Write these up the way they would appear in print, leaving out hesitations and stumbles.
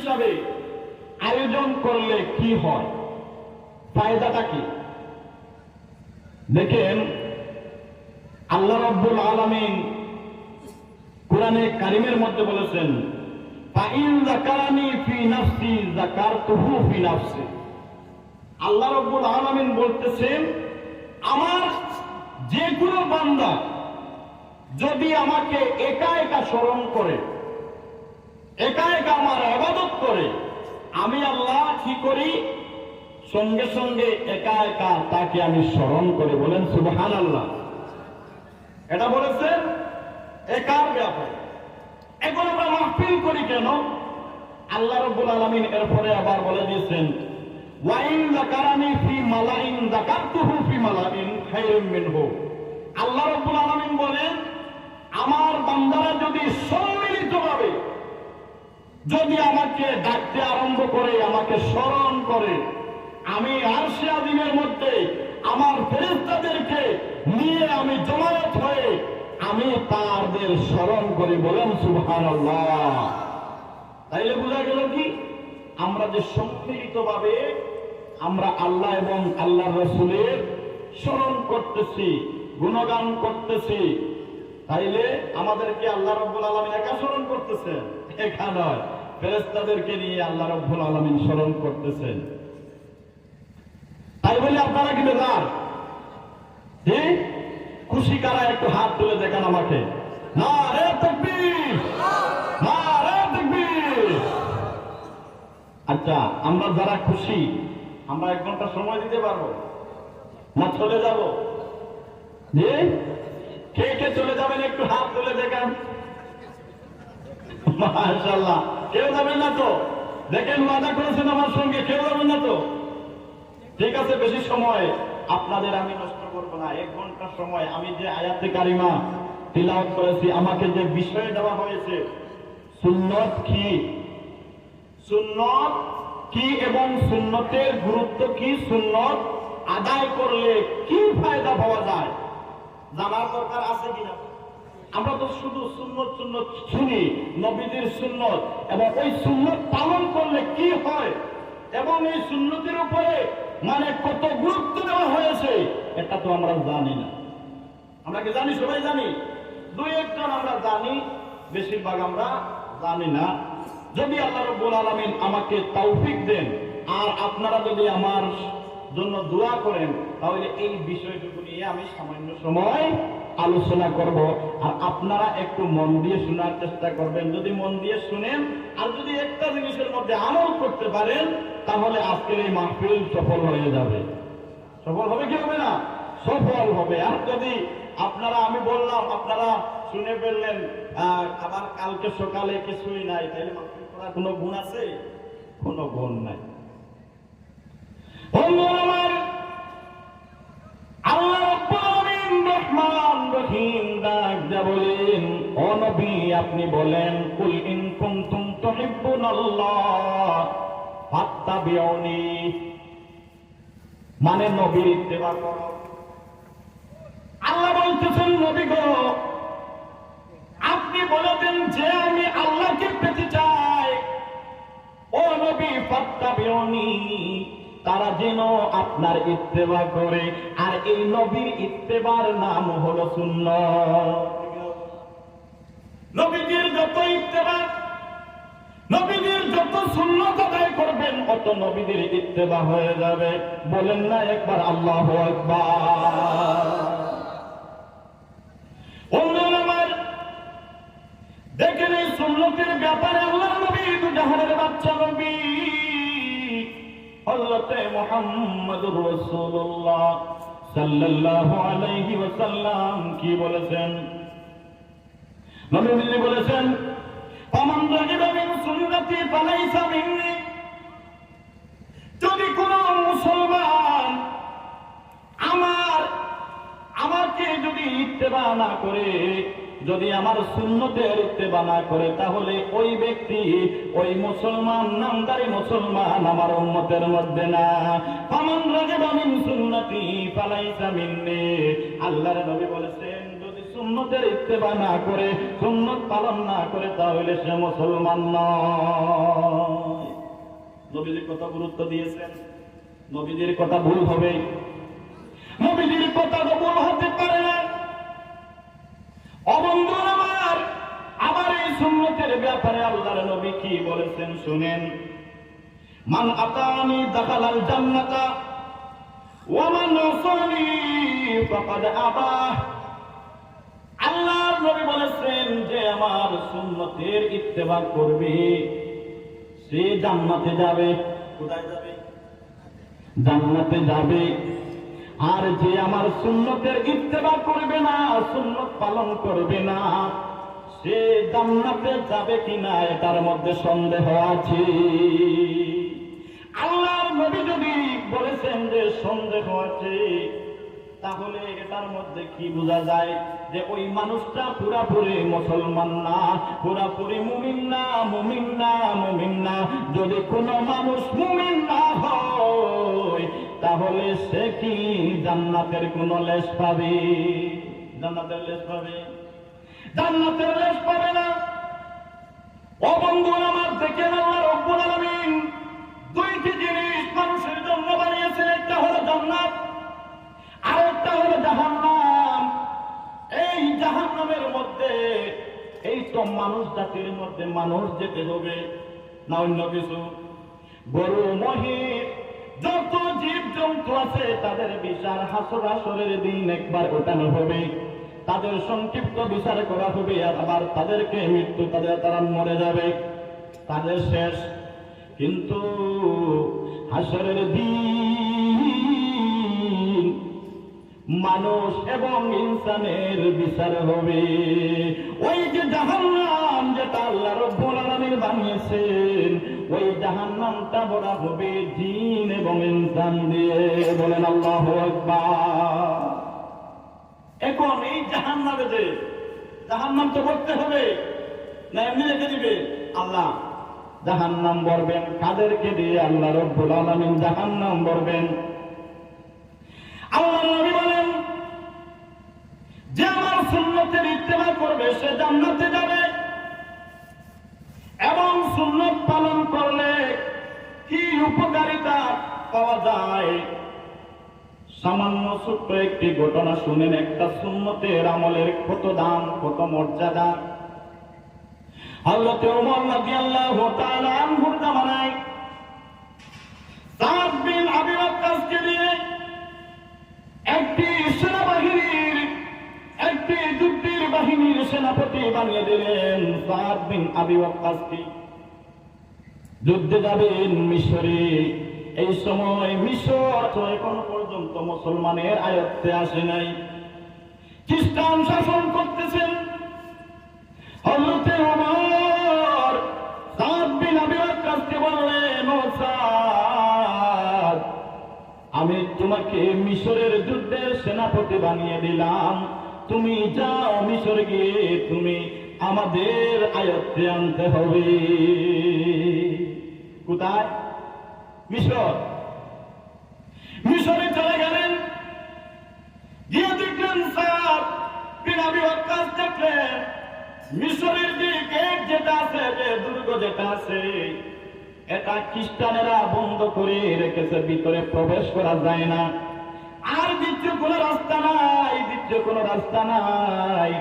হিসাবে আয়োজন করলে কি হয়, ফায়দাটা কি? দেখেন, আল্লাহ রাব্বুল আলামিন কোরআনে কারিমের মধ্যে বলেছেন, ফাইন যাকারানি ফি নাফসি যাকারতুহু ফি নাফসি। আল্লাহ রাব্বুল আলামিন বলতেছেন, আমার যে কোনো বান্দা যদি আমাকে একা একা স্মরণ করে, একা একা আমার ইবাদত করে, আমি আল্লাহ কি করি? সঙ্গে সঙ্গে একা একা তাকে আমি স্মরণ করে। বলেন সুবহানাল্লাহ। এটা বলেছেন একার ব্যাপারে। এখন আমরা মাহফিল করি কেন? আল্লাহ রাব্বুল আলামিন এরপরে আবার বলে দিয়েছেন, ওয়াইন যাকারানি ফি মালাইন যাকারতুহু ফি মালাইন খায়রুম মিনহু। আল্লাহ রাব্বুল আলামিন বলেন, আমার বান্দারা যদি সম্মিলিতভাবে যদি আমাকে ডাকতে আরম্ভ করে, আমাকে স্মরণ করে, আমি আরশে আযীমের মধ্যে আমার ফেরেশতাদেরকে নিয়ে আমি জমায়েত হয়ে আমি তাদের স্মরণ করি। বলেন সুবহানাল্লাহ। তাইলে বোঝা গেল কি, আমরা যে সম্মিলিতভাবে আমরা আল্লাহ এবং আল্লাহর রাসূলের স্মরণ করতেছি, গুণগান করতেছি, তাইলে আমাদেরকে আল্লাহ রাব্বুল আলামিন একা স্মরণ করতেছেন? একা নয়, ফেরেশতাদেরকে নিয়ে আল্লাহ রাব্বুল আলামিন স্মরণ করতেছেন। তাই বলে আপনারা কি বেজার? খুশি কারা? একটু হাত তুলে দেখান আমাকে। নারে তাকবীর, নারে তাকবীর। আচ্ছা, আমরা যারা খুশি, আমরা 1 ঘন্টা সময় দিতে পারবো না চলে যাব? কে কে চলে যাবেন একটু হাত তুলে দেখান। মাশাআল্লাহ, কেউ যাবেন না তো? দেখেন, ওয়াদা করেছেন আমার সঙ্গে, কেউ যাবেন না তো? ঠিক আছে, বেশি সময় আপনাদের আমি নষ্ট করব না। 1 ঘন্টা সময় আমি যে আয়াতে কারিমা তিলাওয়াত করেছি, আমাকে যে বিষয় দেওয়া হয়েছে, সুন্নত কি, সুন্নত কি এবং সুন্নতের গুরুত্ব কি, সুন্নত আদায় করলে কি ফায়দা পাওয়া যায়, জানার দরকার আছে কিনা? আমরা তো শুধু সুন্নত সুন্নত শুনি, নবীদের সুন্নত, এবং ওই সুন্নত পালন করলে কি হয় এবং এই সুন্নতের উপরে মানে কত গুরুত্ব দেওয়া হয়েছে, এটা তো আমরা জানি না। আমরা কি জানি? সবাই জানি, 2-1 জন আমরা জানি, বেশিরভাগ আমরা জানি না। যদি আল্লাহ রাব্বুল আলামিন আমাকে তৌফিক দেন আর আপনারা যদি আমার জন্য দোয়া করেন, তাহলে এই বিষয়টুকু নিয়ে আমি সামান্য সময় আলোচনা করব। আর আপনারা একটু মন দিয়ে শোনার চেষ্টা করবেন। যদি মন দিয়ে শুনেন আর যদি একটা জিনিসের মধ্যে আমল করতে পারেন, তাহলে আজকের এই মাহফিল সফল হয়ে যাবে। সফল হবে কি হবে না? সফল হবে। আর যদি আপনারা, আমি বললাম, আপনারা শুনে ফেললেন, আবার কালকে সকালে কিছুই নাই, তাহলে মাহফিল করার কোনো গুণ আছে? কোনো গুণ নাই। আমার আল্লাহ রাব্বুল আলামিন রহমান রহিম ডাক দিয়া বলেন, ও নবী আপনি বলেন, কুল ইন কুনতুম তুহিব্বুনাল্লাহ ফাত্তাবিউনি, মানে নবীর ইত্তেবা করো। আল্লাহ বলতেছেন, নবী গো আপনি বলে দেন যে আমি আল্লাহকে পেতে চাই, ও নবী ফাত্তাবিউনি, তারা যেন আপনার ইত্তেবা করে। আর এই নবীর ইত্তেবার নাম হলো সুন্নাত। নবীজির যত ইত্তেবা, নবীজির যত সুন্নাত আদায় করবেন, অত নবীদের ইত্তেবা হয়ে যাবে। বলেন না একবার আল্লাহু আকবার। আমার দেখেন, এই সুন্নতের ব্যাপারে আল্লাহর নবী, দুজাহানের বাদশা নবী হযরতে মুহাম্মদুর রাসূলুল্লাহ সাল্লাল্লাহু আলাইহি ওয়াসাল্লাম কি বলেছেন? নবী বলেছেন, ফামান রাগিবা মিন সুন্নতি ফালাইসা মিন্নি, যদি কোন মুসলমান আমাকে যদি ইত্তেবা না করে, যদি আমার সুন্নতের ইত্তেবা না করে, তাহলে ওই ব্যক্তি, ওই মুসলমান, নামদারি মুসলমান আমার উম্মতের মধ্যে না। ফামান রাগিবা মিন সুন্নতি ফালাইসা মিন্নি, আল্লাহর নবী বলেছেন, যদি সুন্নতের ইত্তেবা না করে, সুন্নত পালন না করে, তাহলে সে মুসলমান নয়। নবীজির কথা গুরুত্ব দিয়েছেন? নবীজির কথা ভুল হবে? নবীজির কথা তো ভুল হতে পারে না। অবন্ধু আমার এই সুন্নতের ব্যাপারে আল্লাহর নবী কি বলেছেন শুনেন। মান আতানি দাখালাল জান্নাতা ওয়া মান আসানি ফাকাদ আবা। আল্লাহর নবী বলেছেন যে আমার সুন্নতের ইত্তেবা করবে সে জান্নাতে যাবে। কোথায় যাবে? জান্নাতে যাবে। আর যে আমার সুন্নতের ইত্তেবা করবে না, সুন্নত পালন করবে না, সে জান্নাতে যাবে কিনা এটার মধ্যে সন্দেহ আছে। আল্লাহর নবী যদি বলেছেন যে সন্দেহ আছে, তাহলে এটার মধ্যে কি বোঝা যায়? যে ওই মানুষটা পুরাপুরি মুসলমান না, পুরাপুরি মুমিন না, মুমিন না, মুমিন না। যদি কোনো মানুষ মুমিন না হয়, তাহলে সে কি জান্নাতের কোন লেশ পাবে? জান্নাতের লেশ পাবে? জান্নাতের লেশ পাবে না। ও বন্ধু আমার, দেখেন আল্লাহ রাব্বুল আলামিন দুইটি জিনিস মানুষের জন্য বানিয়েছেন। একটা হলো জান্নাত, আর একটা হলো জাহান্নাম। এই জাহান্নামের মধ্যে এই তো মানুষ জাতির মধ্যে মানুষ যেতে হবে না অন্য কিছু? গরু, মহিষ, যত জীব জন্তু আছে তাদের বিচার হাসর আসরের দিন একবার ওঠানো হবে, তাদের সংক্ষিপ্ত বিচার করা হবে, আবার তাদেরকে মৃত্যু, তারা মরে যাবে, তাদের শেষ। কিন্তু হাসরের দিন মানুষ এবং ইনসানের বিচার হবে। ওই যে জাহান্নাম যেটা আল্লাহ রাব্বুল আলামিন বানিয়েছেন, ওই জাহান্নামটা ভরা হবে জিন এবং ইনসান দিয়ে। বলেন আল্লাহু আকবার। এখন এই জাহান্নামে যে জাহান্নাম তো ভরতে হবে না এমনি রেখে দিবে? আল্লাহ জাহান্নাম ভরবেন। কাদেরকে দিয়ে? আল্লাহ রাব্বুল আলামিন জাহান্নাম ভরবেন। আল্লাহ নবী বলেন যে আমার সুন্নতের ইত্তেবা করবে সে জান্নাতে যাবে। এবং সুন্নত পালন করলে কি উপকারিতা পাওয়া যায়? সামান্য ছোট্ট একটি ঘটনা শুনেন। একটা সুন্নতের আমলের কত দাম, কত মর্যাদা। হযরত ওমর রাদিয়াল্লাহু তাআলা আনহুর জামানায় সাদ বিন আবি ওয়াক্কাসকে দিয়ে একটি সেনাবাহিনীর, একটি যুদ্ধের বাহিনীর সেনাপতি বানিয়ে দিলেন। সাদ বিন আবি ওয়াক্কাসকে যুদ্ধে যাবেন মিশরে। এই সময় মিশর তো এখন পর্যন্ত মুসলমানের আয়ত্তে আসে নাই, খ্রিস্টান শাসন করতেছেন। হযরত ওমর সাদ বিন আবি ওয়াক্কাসকে বললেন, ও সাদ, আমি তোমাকে মিশরের যুদ্ধের সেনাপতি বানিয়ে দিলাম, তুমি যাও মিশর গিয়ে তুমি আমাদের আয়ত্তে আনতে হবে। কোথায়? মিশর। মিশরে চলে গেলেন, গিয়ে দেখলেন সাদ বিন আবি ওয়াক্কাস দেখলেন মিশরের যে গেট যেটা আছে, যে দুর্গ যেটা আছে, এটা খ্রিস্টানেরা বন্ধ করে রেখেছে, ভিতরে প্রবেশ করা যায় না। আর দ্বিতীয় কোনো রাস্তা নাই, দ্বিতীয় কোনো রাস্তা নাই।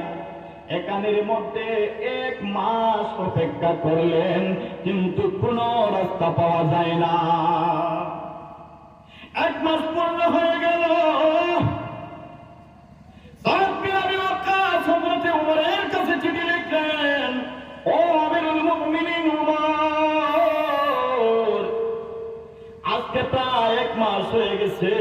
এখানের মধ্যে 1 মাস অপেক্ষা করলেন, কিন্তু কোনো রাস্তা পাওয়া যায় না। 1 মাস পূর্ণ হয়ে গেল। সাদ বিন আবি ওয়াক্কাস হযরত ওমরের কাছে চিঠি লিখলেন, ও আমিরুল মুমিনিন ওমর, আজকে প্রায় 1 মাস হয়ে গেছে,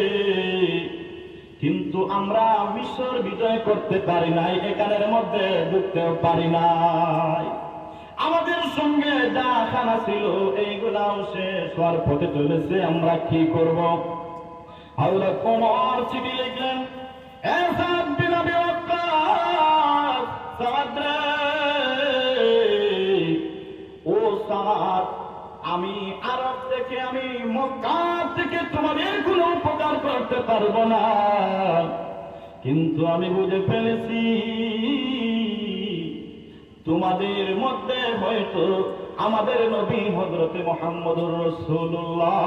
কিন্তু আমরা মিশর বিজয় করতে পারি নাই, এখানের মধ্যে ঢুকতেও পারি নাই। আমাদের সঙ্গে যা খানা ছিল এইগুলাও শেষ হওয়ার পথে চলেছে, আমরা কি করব? হযরত ওমর চিঠি লিখলেন, হে সাদ বিন আবি ওয়াক্কাস, সাদ রে, ও সাদ, আমি আরব থেকে, আমি মক্কা থেকে তোমাদের কোনো উপকার করতে পারবো না, কিন্তু আমি বুঝে ফেলেছি তোমাদের মধ্যে হয়তো আমাদের নবী হযরতে মুহাম্মদুর রাসূলুল্লাহ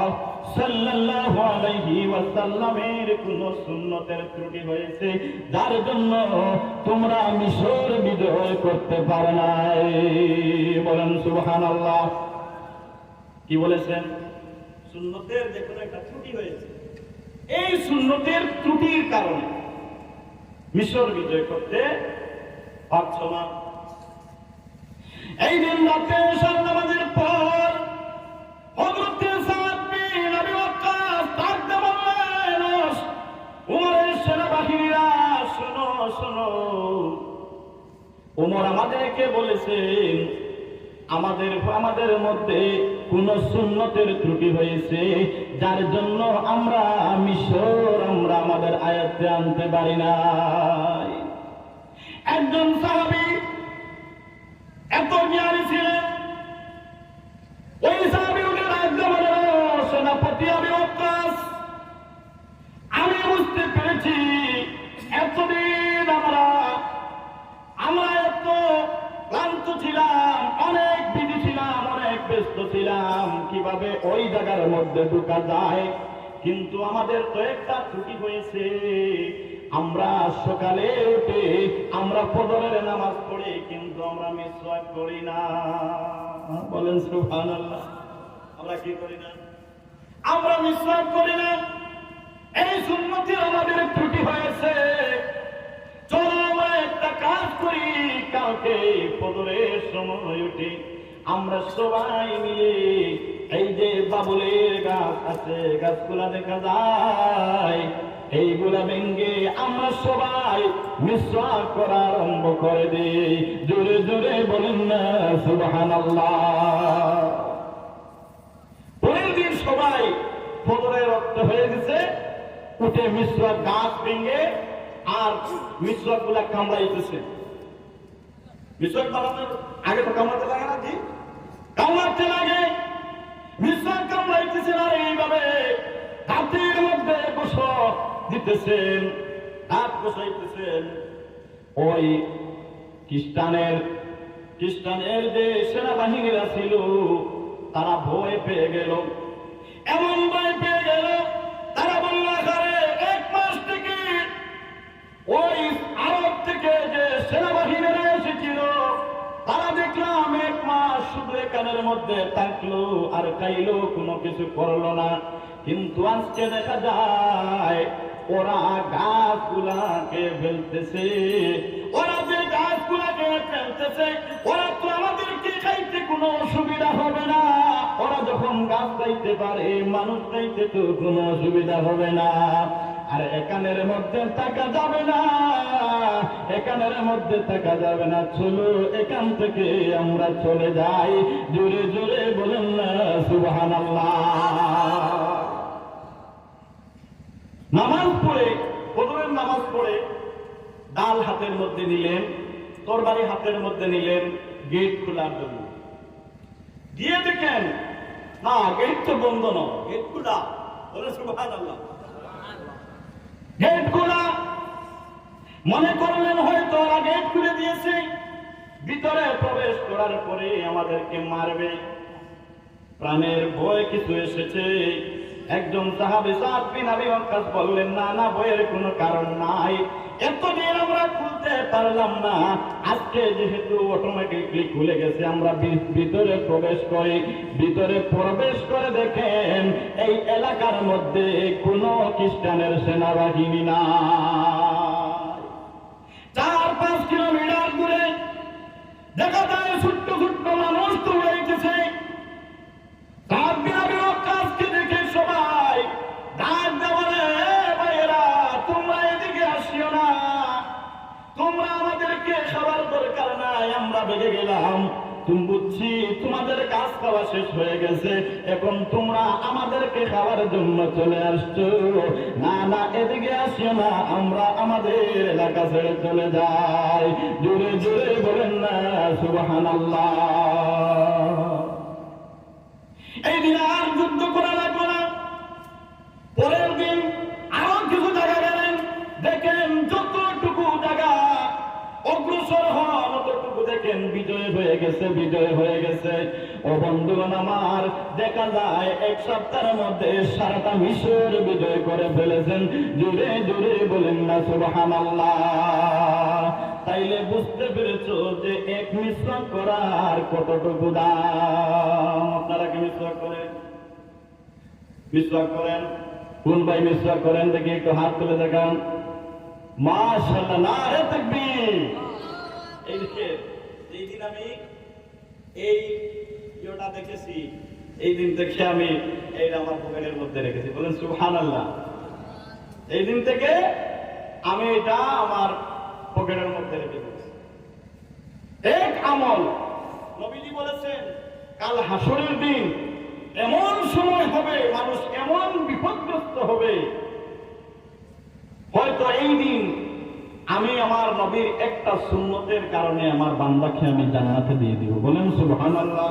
সাল্লাল্লাহু আলাইহি ওয়াসাল্লামের কোন সুন্নতের ত্রুটি হয়েছে যার জন্য তোমরা মিশর বিজয় করতে পারো নাই। বলেন সুবহানাল্লাহ। কি বলেছেন? সুন্নতের যে কোনো একটা ত্রুটি হয়েছে, এই সুন্নতের ত্রুটির কারণে মিশর বিজয় করতে পারছো না। এই দিন রাতে এশার নামাজের পর হযরত সাদ বিন আবি ওয়াক্কাস ডাকতে বললেন, উমরের সেনাবাহিনীরা শোনো শোনো, উমর আমাদেরকে বলেছেন আমাদের মধ্যে কোন সুন্নতের ত্রুটি হয়েছে যার জন্য আমরা মিশর আমাদের আয়াতে আনতে পারি নাই। একজন সাহাবী এত জ্ঞানী ছিলেন, ওই সাহাবী উঠে ডাকতে বললেন, সেনাপতি আবি ওয়াক্কাস, আমি বুঝতে পেরেছি এতদিন আমরা এত ক্লান্ত ছিলাম, অনেক বিধি ছিলাম, অনেক ব্যস্ত ছিলাম কিভাবে ওই জায়গার মধ্যে ঢোকা যায়, কিন্তু আমাদের তো একটা ত্রুটি হয়েছে। আমরা সকালে উঠে আমরা ফজরের নামাজ পড়ি কিন্তু আমরা মিসওয়াক করি না। বলেন সুবহানাল্লাহ। আমরা কি করি না? আমরা মিসওয়াক করি না। এই সুন্নতের আমাদের ত্রুটি হয়েছে। চলো আমরা একটা কাজ করি, কালকে ফজরের সময় উঠে আমরা সবাই মিলে এই যে বাবুলের গাছ আছে, গাছগুলা দেখা যায়, এইগুলা ভেঙ্গে আমরা সবাই মিসওয়াক করা আরম্ভ করে দিই। জোরে জোরে বলেন না সুবহানাল্লাহ। পরের দিন সবাই ফজরের রক্ত হয়ে গেছে, উঠে মিসওয়াক গাছ ভেঙ্গে আর মিসওয়াক গুলা কামড়াইতেছে। মিসওয়াক বানানোর আগে তো কামড়াতে লাগে না, জি কামড়াতে লাগে। মিসওয়াক কামড়াইতেছে আর এইভাবে দাঁতের মধ্যে বসো দিতেছেন, দাঁত বসাইতেছেন। ওই খ্রিস্টানের যে সেনাবাহিনীরা ছিল তারা ভয় পেয়ে গেল, এমন ভয় পেয়ে গেল, তারা বলল, আরে 1 মাস থেকে ওই আরব থেকে যে সেনাবাহিনীরা এসেছিল তারা দেখলাম 1 মাস শুধু এখানের মধ্যে থাকলো আর খাইলো, কোনো কিছু করলো না, কিন্তু আজকে দেখা যায় ওরা গাছগুলাকে ফেলতেছে। ওরা যে গাছগুলাকে ফেলতেছে, ওরা তো আমাদেরকে খাইতে কোনো অসুবিধা হবে না। ওরা যখন গাছ খাইতে পারে, মানুষ খাইতে তো কোনো অসুবিধা হবে না। আর এখানের মধ্যে থাকা যাবে না, এখানের মধ্যে থাকা যাবে না, চলো এখান থেকে আমরা চলে যাই। জোরে জোরে বলেন না সুবহানাল্লাহ। নামাজ পড়ে, ফজরের নামাজ পড়ে ডাল হাতের মধ্যে নিলেন, তরবারি হাতের মধ্যে নিলেন গেট খোলার জন্য। গিয়ে দেখেন না, গেট তো বন্ধ নয়, গেট খোলা। বলে সুবহানাল্লাহ। গেট খোলা, মনে করলেন হয়তো ওরা গেট খুলে দিয়েছে, ভিতরে প্রবেশ করার পরে আমাদেরকে মারবে, প্রাণের ভয় কিছু এসেছে। একজন সাহাবী সাদ বিন আবি ওয়াক্কাস বললেন, না না, ভয়ের কোনো কারণ নাই, এতদিন আমরা খুলতে পারলাম না, আজকে যেহেতু অটোমেটিকলি খুলে গেছে আমরা ভিতরে প্রবেশ করি। ভিতরে প্রবেশ করে দেখেন এই এলাকার মধ্যে কোনো খ্রিস্টানের সেনাবাহিনী না। 4-5 কিলোমিটার দূরে দেখা যায় ছোট্ট ছোট্ট মানুষ তো রয়েছে। সাদ বিন আবি ওয়াক্কাসকে দেখে সবাই ডাক দেওয়ালে, ভাইয়েরা তোমরা এদিকে আসিও না, তোমরা আমাদেরকে খাবার দরকার নাই, আমরা বেগে গেলাম, তুমি বুঝছি তোমাদের কাজ খাওয়া শেষ হয়ে গেছে, এখন তোমরা আমাদেরকে খাওয়ার জন্য চলে আসছো। না না, এদিকে আসিও না, আমরা আমাদের এলাকা ছেড়ে চলে যাই। জোরে জোরে বলেন না সুবহানাল্লাহ। এই দিন আর যুদ্ধ করা লাগলো না। পরের দিন আরো কিছু জায়গা গেলেন, দেখেন যতটুকু জায়গা অগ্রসর হন ততটুকু দেখেন বিজয় হয়ে গেছে, বিজয় হয়ে গেছে। ও বন্ধুগণ আমার, দেখা যায় এক সপ্তাহের মধ্যে সারাটা মিশর বিজয় করে ফেলেছেন। জোরে জোরে বলেন না সুবহানাল্লাহ। তাইলে বুঝতে পেরেছো যে এক মিসওয়াক করার কতটুকু দাম। আপনারা কি মিসওয়াক করেন? মিসওয়াক করেন? কোন ভাই মিসওয়াক করেন দেখি একটু হাত তুলে দেখান। মাশাআল্লাহ, নারে তাকবীর। এই দিকে এই দিন আমি এই ইয়োটা দেখেছি, এই দিন থেকে আমি এইটা আমার পকেটের মধ্যে রেখেছি। বলেন সুবহানাল্লাহ। এই দিন থেকে আমি এটা আমার পকেটের মধ্যে রেখে দিয়েছি। এক আমল। নবীজি বলেছেন কাল হাসরের দিন এমন সময় হবে, মানুষ এমন বিপদগ্রস্ত হবে, হয়তো এই দিন আমি আমার নবীর একটা সুন্নতের কারণে আমার বান্দাকে আমি জান্নাতে দিয়ে দিব। বলেন সুবহানাল্লাহ।